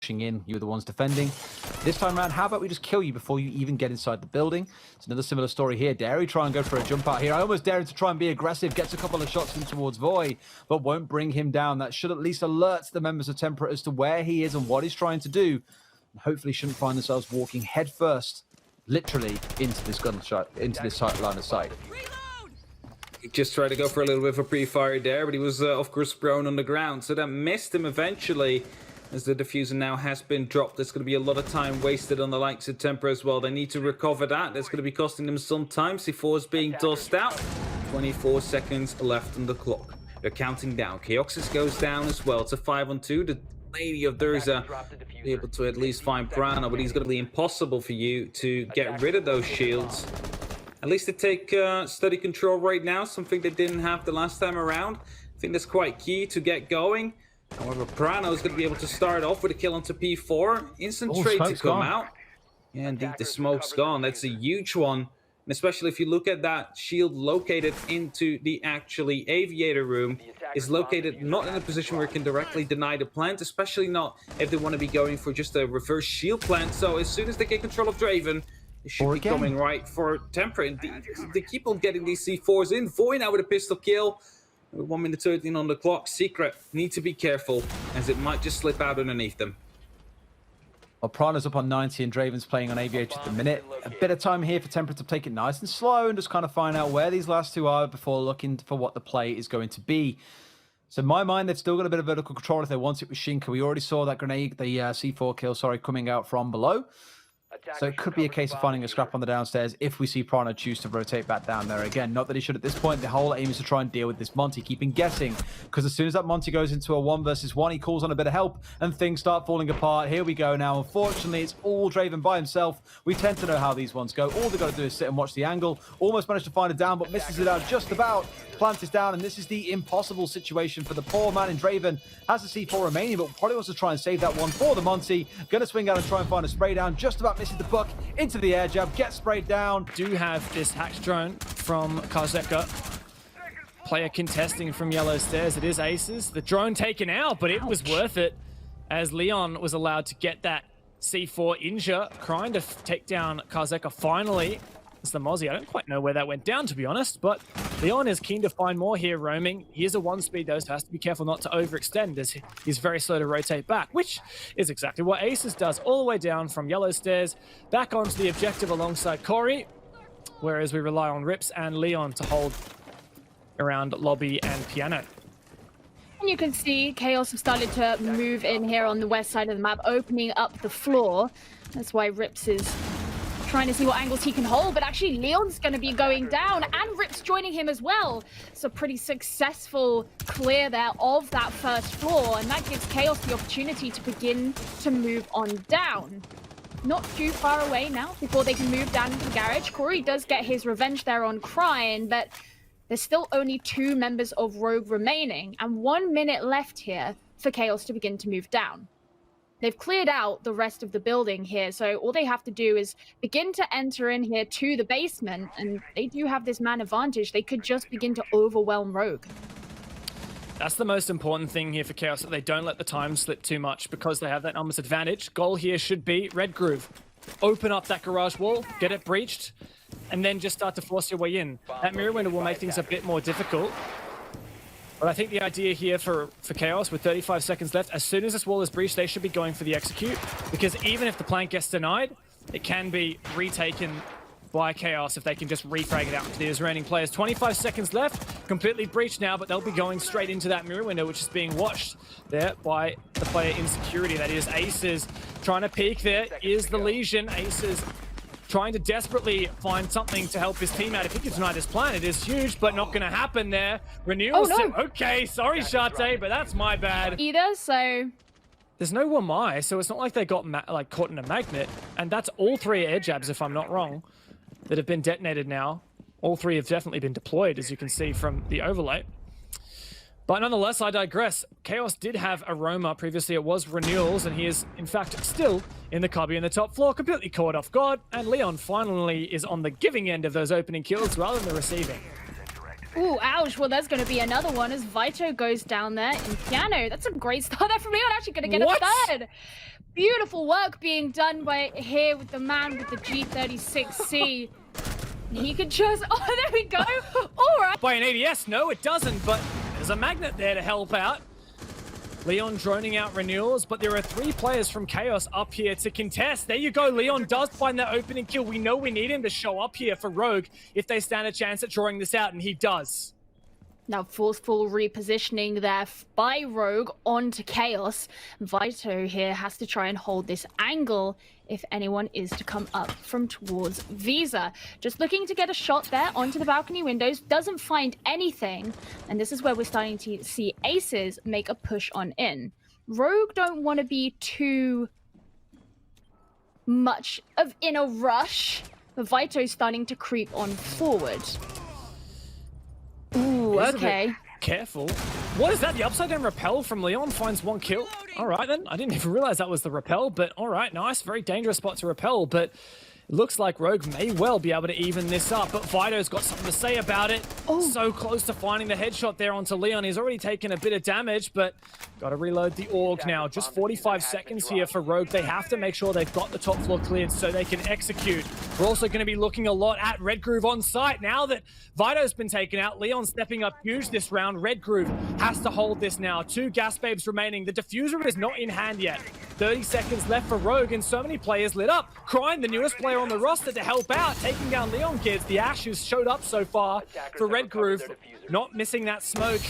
pushing in, you were the ones defending. This time around, how about we just kill you before you even get inside the building? It's another similar story here. Dare he try and go for a jump out here? I almost dare him to try and be aggressive, gets a couple of shots in towards Voy, but won't bring him down. That should at least alert the members of Temperate as to where he is and what he's trying to do. And hopefully shouldn't find themselves walking headfirst, literally, into this gunshot, into this line of sight. He just tried to go for a little bit of a pre-fire there, but he was, of course, prone on the ground. So that missed him eventually, as the diffuser now has been dropped. There's going to be a lot of time wasted on the likes of Temper as well. They need to recover that. That's going to be costing them some time. C4 is being tossed out. 24 seconds left on the clock. They're counting down. Keoxys goes down as well. It's a 5-on-2. The Lady of Durza be able to at least find Prana, but he's going to be impossible for you to get rid of those shields. At least they take steady control right now, something they didn't have the last time around. I think that's quite key to get going. However, Prano is going to be able to start off with a kill onto P4. Instant trade to come out. Yeah, indeed, the smoke's gone. That's a huge one. And especially if you look at that shield located into the actually aviator room, is located not in a position where it can directly deny the plant, especially not if they want to be going for just a reverse shield plant. So as soon as they get control of Draven, it should be coming right for Temperate. They keep on getting these C4s in. Voy now with a pistol kill. With 1 minute 13 on the clock. Secret need to be careful, as it might just slip out underneath them. Well, Prana's up on 90 and Draven's playing on Aviator at the minute. A bit of time here for Temperate to take it nice and slow and just kind of find out where these last two are before looking for what the play is going to be. So in my mind, they've still got a bit of vertical control if they want it with Shinka. We already saw that grenade, the C4 kill, coming out from below. So it could be a case of finding a scrap on the downstairs if we see Prana choose to rotate back down there again. Not that he should at this point. The whole aim is to try and deal with this Monty, keeping guessing. Because as soon as that Monty goes into a 1 versus 1, he calls on a bit of help and things start falling apart. Here we go now. Unfortunately, it's all Draven by himself. We tend to know how these ones go. All they've got to do is sit and watch the angle. Almost managed to find it down, but misses it out just about. Plant is down, and this is the impossible situation for the poor man in Draven. Has the C4 remaining, but probably wants to try and save that one for the Monty. Going to swing out and try and find a spray down. Just about misses the buck into the air jab. Gets sprayed down. Do have this hacked drone from Karzeka. Player contesting from Yellow Stairs. It is Aces. The drone taken out, but it was worth it, as Leon was allowed to get that C4 injure. Trying to take down Karzeka finally. It's the Mozzie. I don't quite know where that went down, to be honest, but Leon is keen to find more here roaming. He is a 1-speed though, so has to be careful not to overextend, as he's very slow to rotate back, which is exactly what Aces does, all the way down from Yellow Stairs, back onto the objective alongside Corey, whereas we rely on Rips and Leon to hold around Lobby and Piano. And you can see Chaos have started to move in here on the west side of the map, opening up the floor. That's why Rips is trying to see what angles he can hold, but actually Leon's going to be going down and Rips joining him as well. It's a pretty successful clear there of that first floor, and that gives Chaos the opportunity to begin to move on down. Not too far away now before they can move down into the garage. Corey does get his revenge there on Cryin, but there's still only 2 members of Rogue remaining, and 1 minute left here for Chaos to begin to move down. They've cleared out the rest of the building here, so all they have to do is begin to enter in here to the basement, and they do have this man advantage. They could just begin to overwhelm Rogue. That's the most important thing here for Chaos, that they don't let the time slip too much because they have that numbers advantage. Goal here should be Red Groove. Open up that garage wall, get it breached, and then just start to force your way in. That mirror window will make things a bit more difficult. But I think the idea here for Chaos, with 35 seconds left, as soon as this wall is breached, they should be going for the execute. Because even if the plant gets denied, it can be retaken by Chaos if they can just refrag it out to the remaining players. 25 seconds left, completely breached now, but they'll be going straight into that mirror window, which is being watched there by the player in security. That is Aces trying to peek. There is the Legion. Aces trying to desperately find something to help his team out. If he can deny this plan, it is huge, but not going to happen there. Renewal. Oh, no. Okay, sorry, Shate, but that's my bad. Either, so There's no Wamai, so it's not like they got like caught in a magnet. And that's all 3 air jabs, if I'm not wrong, that have been detonated now. All 3 have definitely been deployed, as you can see from the overlay. But nonetheless, I digress. Chaos did have Aroma previously. It was Renewals, and he is, in fact, still in the cubby in the top floor, completely caught off guard. And Leon finally is on the giving end of those opening kills rather than the receiving. Ooh, ouch. Well, there's going to be another one as Vito goes down there in piano. That's a great start there from Leon. Actually going to get a third. Beautiful work being done by here with the man with the G36C. He could just... Oh, there we go. All right. By an ADS, no, it doesn't, but there's a magnet there to help out. Leon droning out renewals, but there are 3 players from Chaos up here to contest. There you go. Leon does find that opening kill. We know we need him to show up here for Rogue if they stand a chance at drawing this out, and he does. Now, forceful repositioning there by Rogue onto Chaos. Vito here has to try and hold this angle if anyone is to come up from towards Visa. Just looking to get a shot there onto the balcony windows, doesn't find anything. And this is where we're starting to see Aces make a push on in. Rogue don't want to be too much of in a rush, but Vito's starting to creep on forward. Ooh, okay. Careful. What is that? The upside down rappel from Leon finds 1 kill. All right, then. I didn't even realize that was the rappel, but all right, nice. Very dangerous spot to rappel, but it looks like Rogue may well be able to even this up, but Vito's got something to say about it. Oh. So close to finding the headshot there onto Leon. He's already taken a bit of damage, but got to reload the AUG now. Just 45 seconds here for Rogue. They have to make sure they've got the top floor cleared so they can execute. We're also going to be looking a lot at Red Groove on site. Now that Vito's been taken out, Leon's stepping up huge this round. Red Groove has to hold this now. 2 gas babes remaining. The diffuser is not in hand yet. 30 seconds left for Rogue, and so many players lit up. Crying, the newest player on the roster, to help out, taking down Leon kids. The Ashes showed up so far for Red Groove. Not missing that smoke.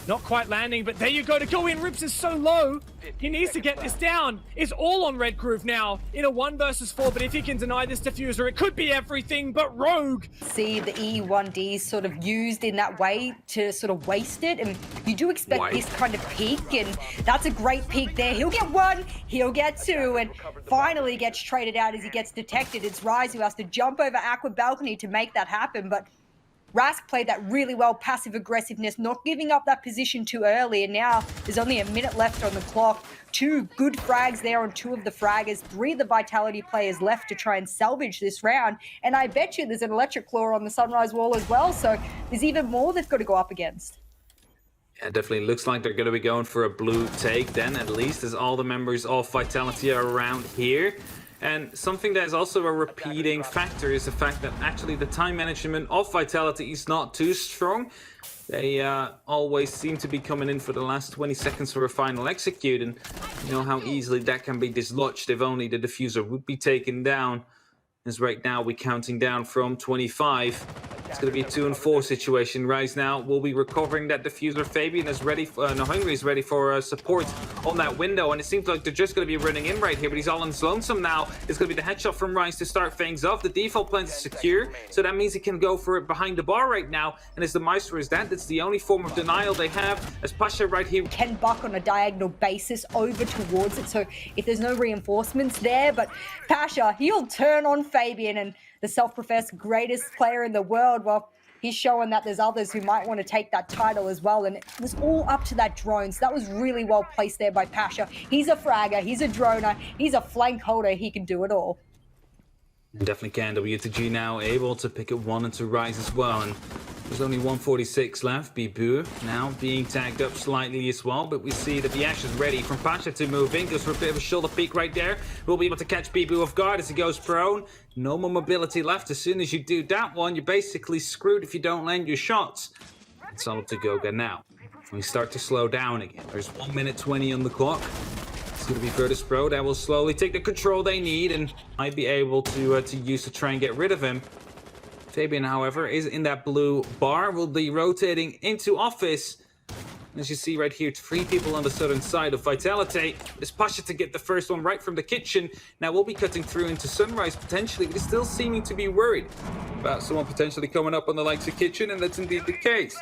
Not quite landing, but there you go to go in. Rips is so low. He needs to get this down. It's all on Red Groove now in a 1 versus 4, but if he can deny this diffuser, it could be everything, but Rogue. See the E1D sort of used in that way to sort of waste it, and you do expect this kind of peak, and that's a great peak there. He'll get 1, he'll get 2, and finally gets traded out as he gets detected. It's Rise who has to jump over Aqua Balcony to make that happen, but Rask played that really well, passive aggressiveness, not giving up that position too early, and now there's only a minute left on the clock. 2 good frags there on 2 of the fraggers, 3 of the Vitality players left to try and salvage this round, and I bet you there's an Electric Claw on the Sunrise wall as well, so there's even more they've got to go up against. Yeah, definitely looks like they're going to be going for a blue take then, at least, as all the members of Vitality are around here. And something that is also a repeating factor is the fact that actually the time management of Vitality is not too strong. They always seem to be coming in for the last 20 seconds for a final execute, and you know how easily that can be dislodged if only the diffuser would be taken down. As right now we're counting down from 25. It's going to be a 2 and 4 situation. Rise now will be recovering that diffuser. Fabian is ready for, Hungry is ready for support on that window, and it seems like they're just going to be running in right here, but he's all on his lonesome now. It's going to be the headshot from Rise to start things off. The default plan is secure, so that means he can go for it behind the bar right now, and as the Maestro is dead, that's the only form of denial they have, as Pasha right here can buck on a diagonal basis over towards it, so if there's no reinforcements there, but Pasha, he'll turn on Fabian, and the self-professed greatest player in the world, well, he's showing that there's others who might want to take that title as well, and it was all up to that drone, so that was really well placed there by Pasha. He's a fragger, he's a droner, he's a flank holder, he can do it all. Definitely can. W2G now able to pick up 1 and to Rise as well, and there's only 146 left. Bibu now being tagged up slightly as well, but we see that the Ash is ready from Pasha to move in. Goes for a bit of a shoulder peek right there. We'll be able to catch Bibu off guard as he goes prone. No more mobility left. As soon as you do that one, you're basically screwed if you don't land your shots. It's all up to Goga now. We start to slow down again. There's 1 minute 20 on the clock. It's going to be Virtus Pro that will slowly take the control they need and might be able to use to try and get rid of him. Fabian, however, is in that blue bar, will be rotating into office. As you see right here, 3 people on the southern side of Vitality. It's Pasha to get the first one right from the kitchen. Now we'll be cutting through into Sunrise potentially, but he's still seeming to be worried about someone potentially coming up on the likes of Kitchen, and that's indeed the case.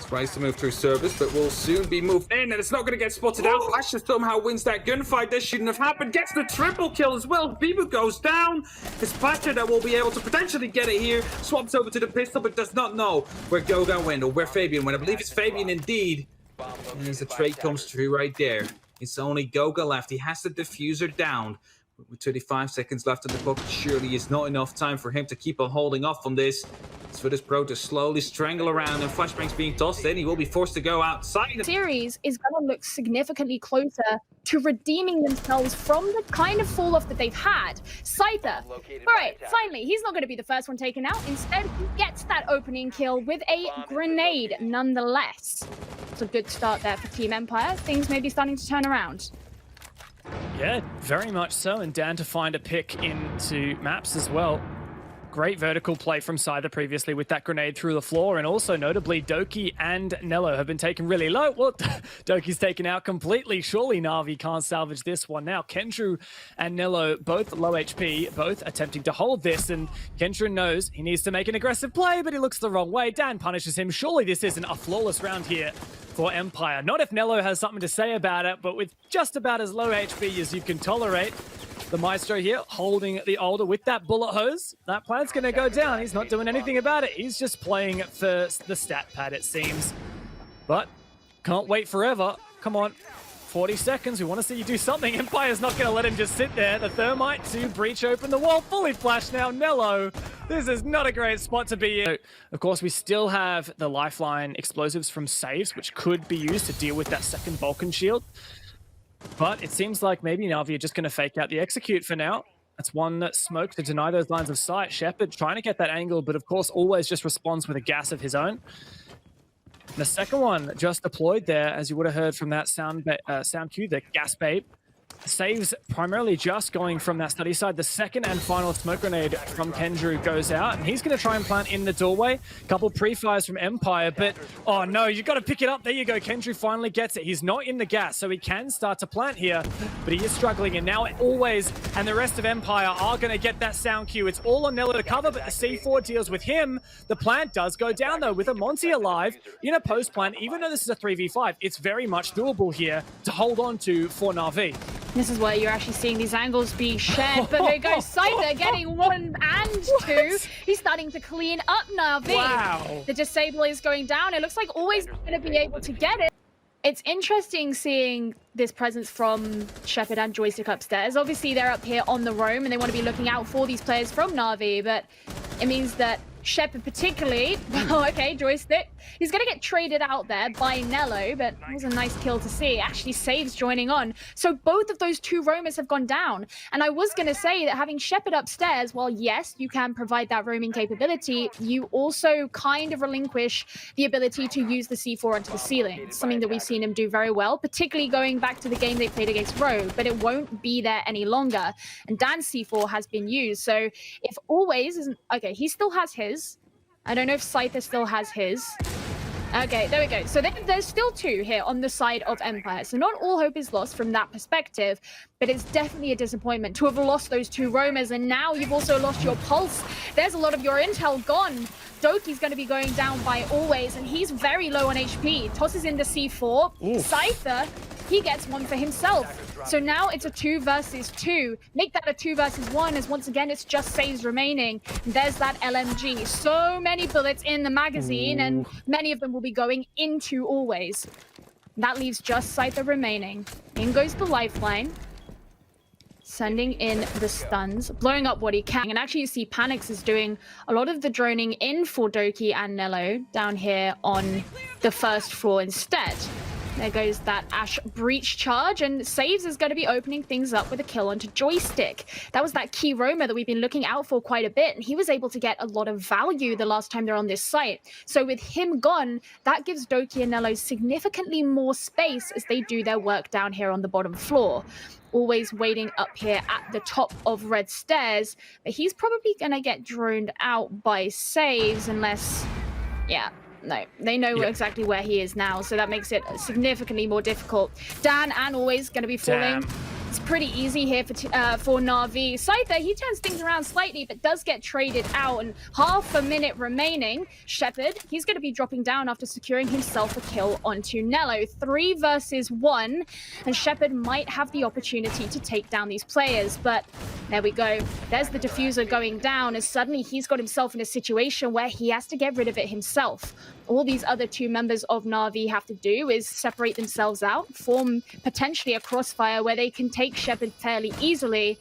Tries to move through service, but will soon be moved in, and it's not going to get spotted out. Pasha somehow wins that gunfight. This shouldn't have happened. Gets the triple kill as well. Bibu goes down. It's Pasha that will be able to potentially get it here. Swaps over to the pistol, but does not know where Goga went or where Fabian went. I believe it's Fabian indeed. And as the trade comes through right there, it's only Goga left. He has the diffuser down. With 35 seconds left on the clock, surely is not enough time for him to keep on holding off on this. for this pro to slowly strangle around, and flashbangs being tossed in. He will be forced to go outside. Series is going to look significantly closer to redeeming themselves from the kind of fall off that they've had. Scyther, all right, finally, he's not going to be the first one taken out. Instead, he gets that opening kill with a grenade nonetheless. It's a good start there for Team Empire. Things may be starting to turn around. Yeah, very much so. And Dan to find a pick into maps as well. Great vertical play from Scyther previously with that grenade through the floor, and also notably Doki and Nello have been taken really low. Well, Doki's taken out completely. Surely Na'Vi can't salvage this one now. Kendrew and Nello both low HP, both attempting to hold this, and Kendrew knows he needs to make an aggressive play, but he looks the wrong way. Dan punishes him. Surely this isn't a flawless round here for Empire. Not if Nello has something to say about it, but with just about as low HP as you can tolerate. The Maestro here holding the Alder with that bullet hose. That plan's going to go down. He's not doing anything about it. He's just playing for the stat pad, it seems. But can't wait forever. Come on. 40 seconds. We want to see you do something. Empire's not going to let him just sit there. The Thermite to breach open the wall. Fully flashed now. Nello. This is not a great spot to be in. Of course, we still have the lifeline explosives from saves, which could be used to deal with that second Vulcan shield. But it seems like maybe Na'Vi are just going to fake out the execute for now. That's one smoke to deny those lines of sight. Shepard trying to get that angle, but of course always just responds with a gas of his own. And the second one just deployed there, as you would have heard from that sound cue, the gas bait. Saves primarily just going from that study side. The second and final smoke grenade from Kendrew goes out, and he's going to try and plant in the doorway. Couple pre-fires from Empire, but oh no, you've got to pick it up. There you go. Kendrew finally gets it. He's not in the gas, so he can start to plant here, but he is struggling, and now Always and the rest of Empire are going to get that sound cue. It's all on Nello to cover, but the C4 deals with him. The plant does go down, though, with a Monty alive in a post plant. Even though this is a 3v5, it's very much doable here to hold on to for Na'Vi. This is where you're actually seeing these angles be shared, but there goes Scyther getting 1 and 2. He's starting to clean up Na'Vi. Wow. The disable is going down. It looks like Always going to be able to get it. It's interesting seeing this presence from Shepard and Joystick upstairs. Obviously, they're up here on the roam, and they want to be looking out for these players from Na'Vi, but it means that Shepard particularly, well, okay, Joystick, he's going to get traded out there by Nello, but it was a nice kill to see. Actually, Saves joining on. So both of those two roamers have gone down. And I was going to say that having Shepard upstairs, while yes, you can provide that roaming capability, you also kind of relinquish the ability to use the C4 onto the ceiling. It's something that we've seen him do very well, particularly going back to the game they played against Rogue, but it won't be there any longer. And Dan's C4 has been used. So if Always isn't, okay, he still has his. I don't know if Scyther still has his. Okay, there we go. So there's still 2 here on the side of Empire. So not all hope is lost from that perspective, but it's definitely a disappointment to have lost those 2 roamers, and now you've also lost your pulse. There's a lot of your intel gone. Doki's going to be going down by Always, and he's very low on HP. Tosses into C4. Scyther, he gets one for himself. So now it's a 2 versus 2. Make that a 2 versus 1, as once again it's just Saves remaining. And there's that LMG. So many bullets in the magazine, and many of them will be going into Always. That leaves just Scyther remaining. In goes the lifeline. Sending in the stuns, blowing up what he can. And actually you see Panix is doing a lot of the droning in for Doki and Nello down here on the first floor instead. There goes that Ash breach charge, and Saves is going to be opening things up with a kill onto Joystick. That was that key roamer that we've been looking out for quite a bit, and he was able to get a lot of value the last time they're on this site. So with him gone, that gives Doki and Nello significantly more space as they do their work down here on the bottom floor. Always waiting up here at the top of red stairs, but he's probably going to get droned out by Saves unless, yeah. No, they know exactly where he is now, so that makes it significantly more difficult. Dan and Always going to be falling. It's pretty easy here for Na'Vi. Scyther, he turns things around slightly, but does get traded out, and half a minute remaining. Shepard, he's going to be dropping down after securing himself a kill onto Nello. 3 versus 1, and Shepard might have the opportunity to take down these players, but there we go. There's the diffuser going down, as suddenly he's got himself in a situation where he has to get rid of it himself. All these other 2 members of Na'Vi have to do is separate themselves out, form potentially a crossfire where they can take Shepard fairly easily,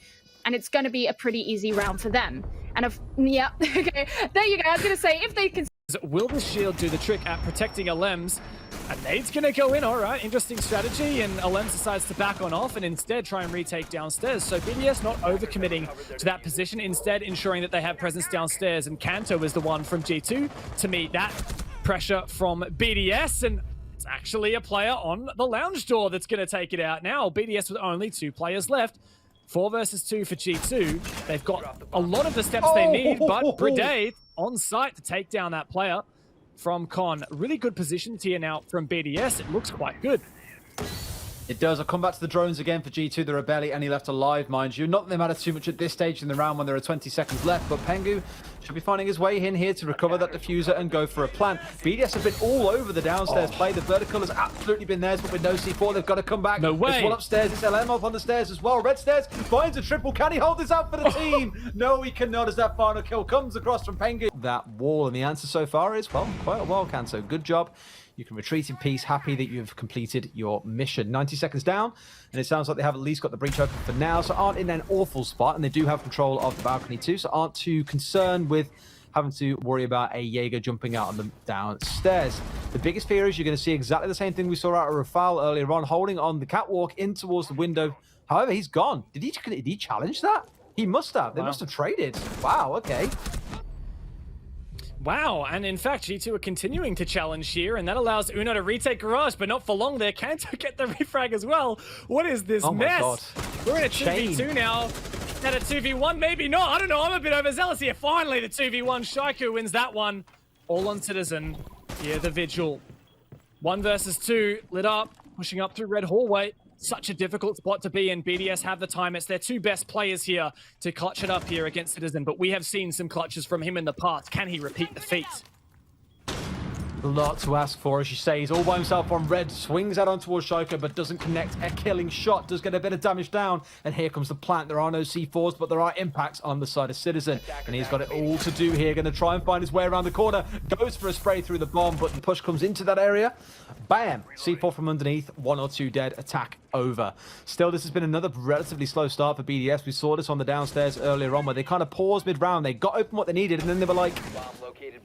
and it's going to be a pretty easy round for them. And yeah, okay, there you go. I was going to say, if they can... Will the shield do the trick at protecting Alems? A nade's going to go in, all right, interesting strategy, and Alems decides to back on off and instead try and retake downstairs. So BDS not overcommitting to that position, instead ensuring that they have presence downstairs, and Kanto is the one from G2 to meet that pressure from BDS, and it's actually a player on the lounge door that's going to take it out now. BDS with only 2 players left. 4 versus 2 for G2. They've got a lot of the steps they need, but Brigade on site to take down that player from Con. Really good positions here now from BDS. It looks quite good. It does. I'll come back to the drones again for G2. There are barely any left alive, mind you. Not that they matter too much at this stage in the round when there are 20 seconds left, but Pengu should be finding his way in here to recover that diffuser and go for a plant. BDS have been all over the downstairs play. The vertical has absolutely been theirs, but with no C4, they've got to come back. No way. There's one upstairs. It's LM off on the stairs as well. Red stairs finds a triple. Can he hold this out for the team? No, he cannot, as that final kill comes across from Pengu. That wall, and the answer so far is, well, quite a while, Kanto. Good job. You can retreat in peace, happy that you've completed your mission. 90 seconds down, and it sounds like they have at least got the breach open for now, so aren't in an awful spot, and they do have control of the balcony too, so aren't too concerned with having to worry about a Jaeger jumping out on them downstairs. The biggest fear is you're going to see exactly the same thing we saw out of Rafale earlier on, holding on the catwalk in towards the window. However, he's gone. Did he challenge that? He must have. They must have traded. Wow, okay. Wow, and in fact, G2 are continuing to challenge here, and that allows Uno to retake Garage, but not for long there. Kanto get the refrag as well. What is this mess? God. We're in a 2v2 now. At a 2v1, maybe not. I don't know, I'm a bit overzealous here. Finally, the 2v1. Shaiku wins that one. All on Citizen. Here, the Vigil. 1 versus 2, lit up, pushing up through Red Hallway. Such a difficult spot to be in. BDS have the time. It's their 2 best players here to clutch it up here against Citizen, but we have seen some clutches from him in the past. Can he repeat the feat? A lot to ask for, as you say. He's all by himself on red, swings out on towards Shaiku, but doesn't connect. A killing shot, does get a bit of damage down, and here comes the plant. There are no C4s, but there are impacts on the side of Citizen, and he's got it all to do here. Going to try and find his way around the corner, goes for a spray through the bomb, but the push comes into that area. Bam! C4 from underneath, 1 or 2 dead, attack over. Still, this has been another relatively slow start for BDS. We saw this on the downstairs earlier on, where they kind of paused mid-round. They got open what they needed, and then they were like,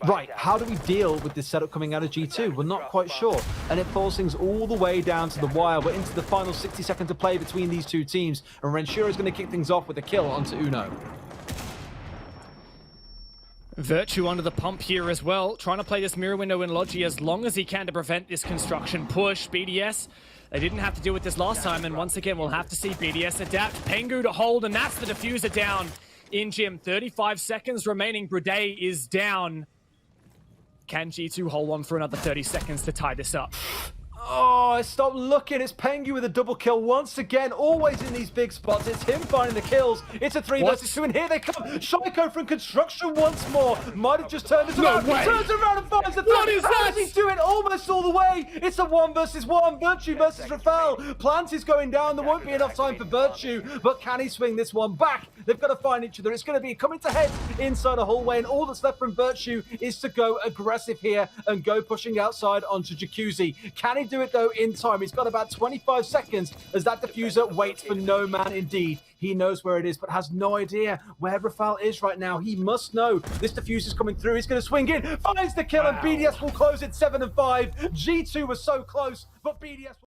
right, how do we deal with this setup coming out of G2? We're not quite sure. And it falls things all the way down to the wire. We're into the final 60 seconds of play between these 2 teams, and Renshura is going to kick things off with a kill onto Uno. Virtue under the pump here as well, trying to play this mirror window in Logi as long as he can to prevent this construction push. BDS, they didn't have to deal with this last time, and once again, we'll have to see BDS adapt. Pengu to hold, and that's the diffuser down in Gym. 35 seconds remaining. Brigade is down. Can G2 hold on for another 30 seconds to tie this up? Oh, stop looking. It's Pengu with a double kill once again. Always in these big spots. It's him finding the kills. It's a 3 versus 2, and here they come. Shaiku from construction once more. Might have just turned this around. Way. Turns around and finds the third. What is How that? does he do it almost all the way? It's a 1 versus 1. Virtue versus Rafale. Plant is going down. There won't be enough time for Virtue, but can he swing this one back? They've got to find each other. It's going to be coming to head inside a hallway, and all that's left from Virtue is to go aggressive here and go pushing outside onto Jacuzzi. Can he do it though in time? He's got about 25 seconds as that diffuser waits for no man indeed. He knows where it is, but has no idea where Rafale is right now. He must know. This diffuser's coming through. He's going to swing in, finds the kill, and BDS will close it 7-5. G2 was so close, but BDS